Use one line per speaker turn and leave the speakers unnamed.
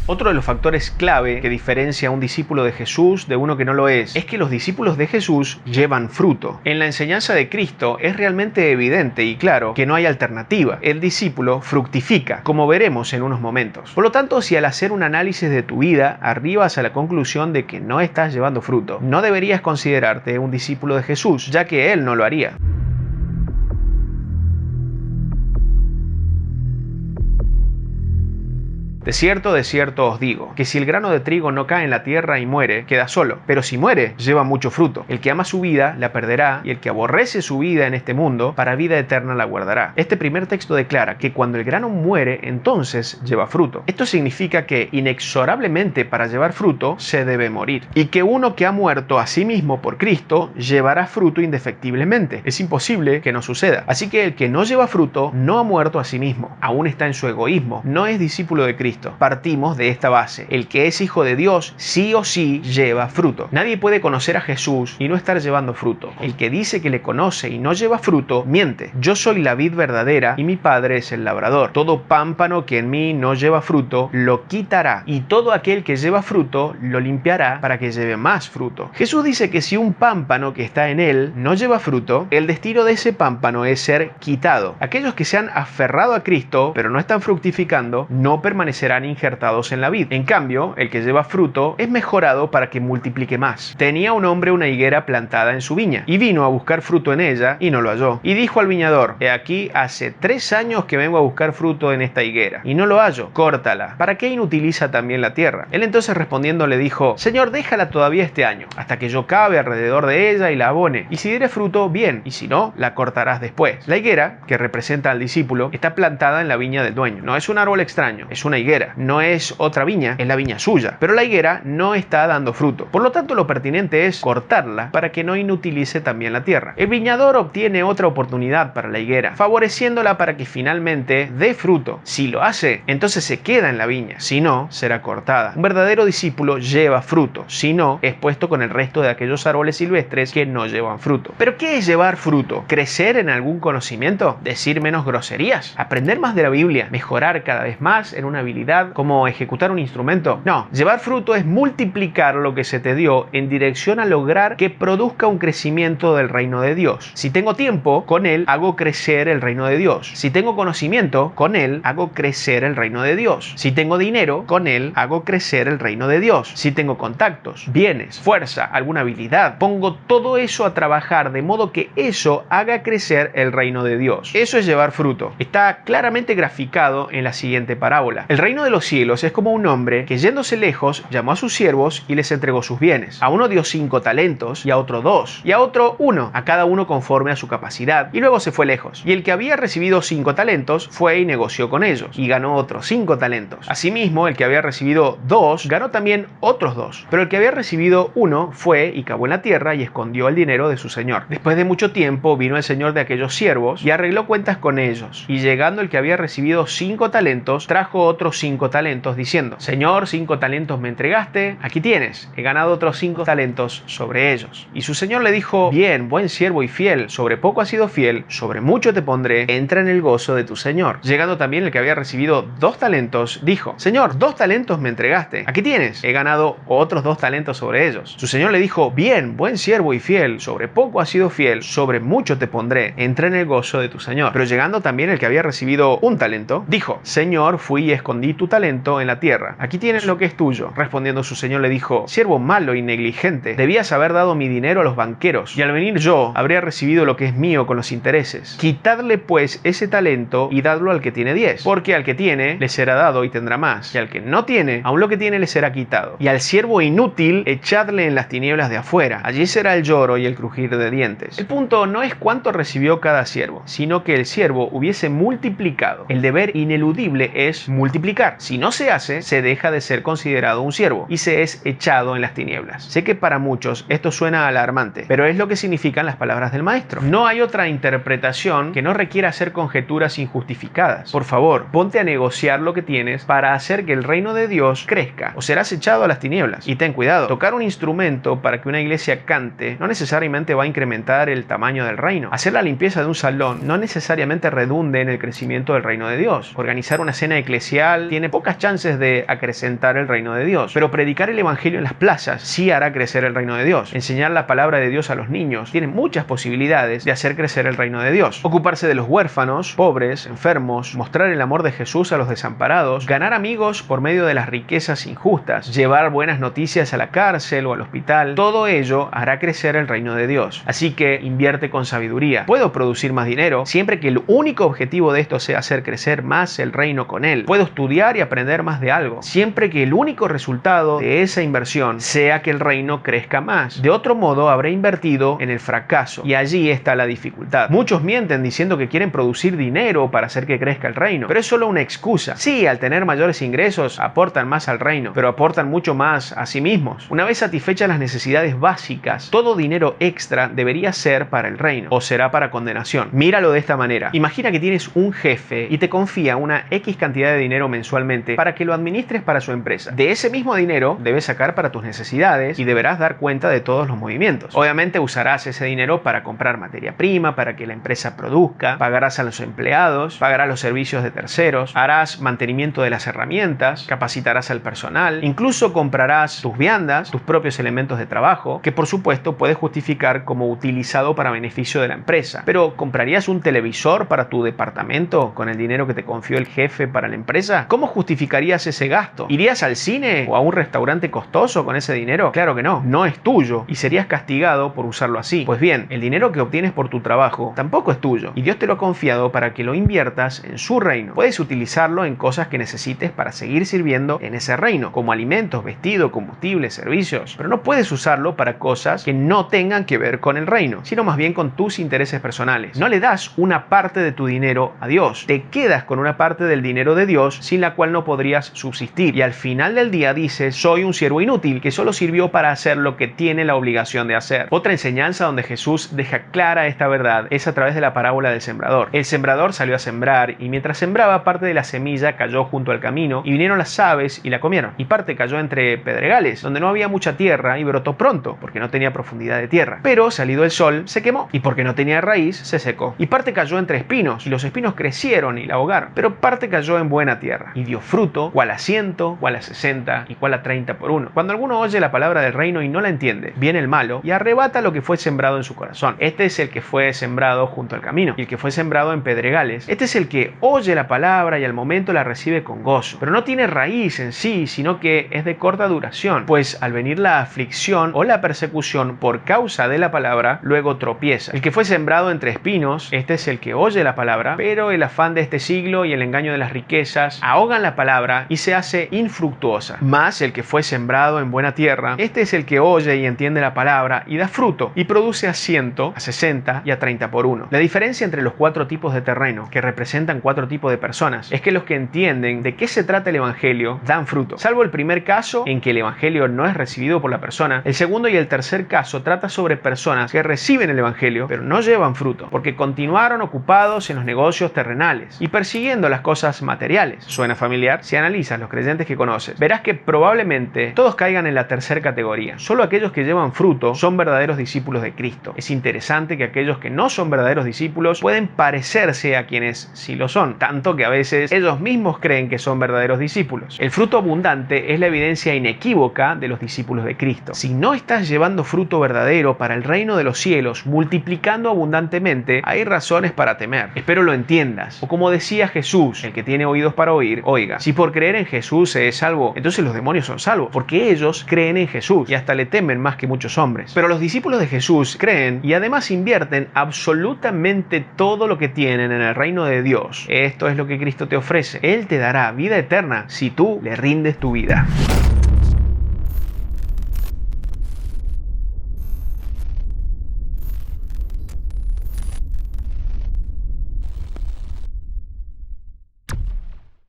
Otro de los factores clave que diferencia a un discípulo de Jesús de uno que no lo es que los discípulos de Jesús llevan fruto. En la enseñanza de Cristo es realmente evidente y claro que no hay alternativa. El discípulo fructifica, como veremos en unos momentos. Por lo tanto, si al hacer un análisis de tu vida arribas a la conclusión de que no estás llevando fruto, no deberías considerarte un discípulo de Jesús, ya que Él no lo haría. De cierto os digo, que si el grano de trigo no cae en la tierra y muere, queda solo, pero si muere, lleva mucho fruto. El que ama su vida, la perderá, y el que aborrece su vida en este mundo, para vida eterna la guardará. Este primer texto declara que cuando el grano muere, entonces lleva fruto. Esto significa que inexorablemente para llevar fruto, se debe morir. Y que uno que ha muerto a sí mismo por Cristo, llevará fruto indefectiblemente. Es imposible que no suceda. Así que el que no lleva fruto, no ha muerto a sí mismo. Aún está en su egoísmo. No es discípulo de Cristo. Partimos de esta base. El que es hijo de Dios, sí o sí lleva fruto. Nadie puede conocer a Jesús y no estar llevando fruto. El que dice que le conoce y no lleva fruto, miente. Yo soy la vid verdadera y mi Padre es el labrador. Todo pámpano que en mí no lleva fruto, lo quitará. Y todo aquel que lleva fruto, lo limpiará para que lleve más fruto. Jesús dice que si un pámpano que está en él no lleva fruto, el destino de ese pámpano es ser quitado. Aquellos que se han aferrado a Cristo, pero no están fructificando, no permanecerán injertados en la vid. En cambio, el que lleva fruto es mejorado para que multiplique más. Tenía un hombre una higuera plantada en su viña, y vino a buscar fruto en ella, y no lo halló. Y dijo al viñador: he aquí, hace 3 años que vengo a buscar fruto en esta higuera, y no lo hallo. Córtala. ¿Para qué inutiliza también la tierra? Él entonces respondiendo le dijo: Señor, déjala todavía este año, hasta que yo cabe alrededor de ella y la abone. Y si diere fruto, bien, y si no, la cortarás después. La higuera, que representa al discípulo, está plantada en la viña del dueño. No es un árbol extraño, es una higuera. No es otra viña, es la viña suya. Pero la higuera no está dando fruto. Por lo tanto, lo pertinente es cortarla para que no inutilice también la tierra. El viñador obtiene otra oportunidad para la higuera, favoreciéndola para que finalmente dé fruto. Si lo hace, entonces se queda en la viña. Si no, será cortada. Un verdadero discípulo lleva fruto. Si no, es puesto con el resto de aquellos árboles silvestres que no llevan fruto. ¿Pero qué es llevar fruto? ¿Crecer en algún conocimiento? ¿Decir menos groserías? ¿Aprender más de la Biblia? ¿Mejorar cada vez más en una habilidad como ejecutar un instrumento? No, llevar fruto es multiplicar lo que se te dio en dirección a lograr que produzca un crecimiento del reino de Dios. Si tengo tiempo, con él hago crecer el reino de Dios. Si tengo conocimiento, con él hago crecer el reino de Dios. Si tengo dinero, con él hago crecer el reino de Dios. Si tengo contactos, bienes, fuerza, alguna habilidad, pongo todo eso a trabajar de modo que eso haga crecer el reino de Dios. Eso es llevar fruto. Está claramente graficado en la siguiente parábola. El reino de los cielos es como un hombre que, yéndose lejos, llamó a sus siervos y les entregó sus bienes. A uno dio 5 talentos, y a otro 2, y a otro 1, a cada uno conforme a su capacidad, y luego se fue lejos. Y el que había recibido 5 talentos fue y negoció con ellos, y ganó otros 5 talentos. Asimismo, el que había recibido 2 ganó también otros 2. Pero el que había recibido 1 fue y cavó en la tierra y escondió el dinero de su señor. Después de mucho tiempo vino el señor de aquellos siervos y arregló cuentas con ellos. Y llegando el que había recibido 5 talentos, trajo otros 5 talentos, diciendo: Señor, 5 talentos me entregaste, aquí tienes, he ganado otros 5 talentos sobre ellos. Y su señor le dijo: bien, buen siervo y fiel, sobre poco has sido fiel, sobre mucho te pondré, entra en el gozo de tu señor. Llegando también el que había recibido 2 talentos, dijo: Señor, 2 talentos me entregaste, aquí tienes, he ganado otros 2 talentos sobre ellos. Su señor le dijo: bien, buen siervo y fiel, sobre poco has sido fiel, sobre mucho te pondré, entra en el gozo de tu señor. Pero llegando también el que había recibido 1 talento, dijo: Señor, fui y escondí tu talento en la tierra, aquí tienes lo que es tuyo. Respondiendo su señor le dijo: siervo malo y negligente, debías haber dado mi dinero a los banqueros, y al venir yo habría recibido lo que es mío con los intereses. Quitadle pues ese talento y dadlo al que tiene 10, porque al que tiene le será dado y tendrá más, y al que no tiene, aun lo que tiene le será quitado. Y al siervo inútil echadle en las tinieblas de afuera, allí será el lloro y el crujir de dientes. El punto no es cuánto recibió cada siervo, sino que el siervo hubiese multiplicado. El deber ineludible es multiplicar. Si no se hace, se deja de ser considerado un siervo y se es echado en las tinieblas. Sé que para muchos esto suena alarmante, pero es lo que significan las palabras del maestro. No hay otra interpretación que no requiera hacer conjeturas injustificadas. Por favor, ponte a negociar lo que tienes para hacer que el reino de Dios crezca, o serás echado a las tinieblas. Y ten cuidado, tocar un instrumento para que una iglesia cante no necesariamente va a incrementar el tamaño del reino. Hacer la limpieza de un salón no necesariamente redunde en el crecimiento del reino de Dios. Organizar una cena eclesial cual tiene pocas chances de acrecentar el reino de Dios. Pero predicar el evangelio en las plazas sí hará crecer el reino de Dios. Enseñar la palabra de Dios a los niños tiene muchas posibilidades de hacer crecer el reino de Dios. Ocuparse de los huérfanos, pobres, enfermos, mostrar el amor de Jesús a los desamparados, ganar amigos por medio de las riquezas injustas, llevar buenas noticias a la cárcel o al hospital, todo ello hará crecer el reino de Dios. Así que invierte con sabiduría. Puedo producir más dinero siempre que el único objetivo de esto sea hacer crecer más el reino con él. Puedo estudiar y aprender más de algo siempre que el único resultado de esa inversión sea que el reino crezca más. De otro modo, habré invertido en el fracaso y allí está la dificultad. Muchos mienten diciendo que quieren producir dinero para hacer que crezca el reino, pero es solo una excusa. Sí, al tener mayores ingresos aportan más al reino, pero aportan mucho más a sí mismos. Una vez satisfechas las necesidades básicas, todo dinero extra debería ser para el reino o será para condenación. Míralo de esta manera. Imagina que tienes un jefe y te confía una X cantidad de dinero mensualmente para que lo administres para su empresa. De ese mismo dinero debes sacar para tus necesidades y deberás dar cuenta de todos los movimientos. Obviamente usarás ese dinero para comprar materia prima, para que la empresa produzca, pagarás a los empleados, pagarás los servicios de terceros, harás mantenimiento de las herramientas, capacitarás al personal, incluso comprarás tus viandas, tus propios elementos de trabajo, que por supuesto puedes justificar como utilizado para beneficio de la empresa. Pero ¿comprarías un televisor para tu departamento con el dinero que te confió el jefe para la empresa? ¿Cómo justificarías ese gasto? ¿Irías al cine o a un restaurante costoso con ese dinero? Claro que no, no es tuyo y serías castigado por usarlo así. Pues bien, el dinero que obtienes por tu trabajo tampoco es tuyo y Dios te lo ha confiado para que lo inviertas en su reino. Puedes utilizarlo en cosas que necesites para seguir sirviendo en ese reino, como alimentos, vestido, combustible, servicios, pero no puedes usarlo para cosas que no tengan que ver con el reino, sino más bien con tus intereses personales. No le das una parte de tu dinero a Dios, te quedas con una parte del dinero de Dios sin la cual no podrías subsistir y al final del día dices: soy un siervo inútil que solo sirvió para hacer lo que tiene la obligación de hacer. Otra enseñanza donde Jesús deja clara esta verdad es a través de la parábola del sembrador. El sembrador salió a sembrar y mientras sembraba, parte de la semilla cayó junto al camino y vinieron las aves y la comieron, y parte cayó entre pedregales donde no había mucha tierra y brotó pronto porque no tenía profundidad de tierra, pero salido el sol se quemó y porque no tenía raíz se secó, y parte cayó entre espinos y los espinos crecieron y la ahogaron, pero parte cayó en buena tierra y dio fruto, cual a 100, cual a 60 y cual a 30 por uno. Cuando alguno oye la palabra del reino y no la entiende, viene el malo y arrebata lo que fue sembrado en su corazón. Este es el que fue sembrado junto al camino, y el que fue sembrado en pedregales, este es el que oye la palabra y al momento la recibe con gozo, pero no tiene raíz en sí, sino que es de corta duración, pues al venir la aflicción o la persecución por causa de la palabra, luego tropieza. El que fue sembrado entre espinos, este es el que oye la palabra, pero el afán de este siglo y el engaño de las riquezas ahogan la palabra y se hace infructuosa. Mas el que fue sembrado en buena tierra, este es el que oye y entiende la palabra y da fruto y produce a 100, a 60 y a 30 por uno. La diferencia entre los 4 tipos de terreno, que representan 4 tipos de personas, es que los que entienden de qué se trata el evangelio dan fruto. Salvo el primer caso, en que el evangelio no es recibido por la persona, el segundo y el tercer caso trata sobre personas que reciben el evangelio pero no llevan fruto, porque continuaron ocupados en los negocios terrenales y persiguiendo las cosas materiales. ¿Suena familiar? Si analizas los creyentes que conoces, verás que probablemente todos caigan en la tercera categoría. Solo aquellos que llevan fruto son verdaderos discípulos de Cristo. Es interesante que aquellos que no son verdaderos discípulos pueden parecerse a quienes sí lo son, tanto que a veces ellos mismos creen que son verdaderos discípulos. El fruto abundante es la evidencia inequívoca de los discípulos de Cristo. Si no estás llevando fruto verdadero para el reino de los cielos, multiplicando abundantemente, hay razones para temer. Espero lo entiendas. O como decía Jesús: el que tiene oídos para oír, oiga. Si por creer en Jesús se es salvo, entonces los demonios son salvos, porque ellos creen en Jesús y hasta le temen más que muchos hombres. Pero los discípulos de Jesús creen y además invierten absolutamente todo lo que tienen en el reino de Dios. Esto es lo que Cristo te ofrece. Él te dará vida eterna si tú le rindes tu vida.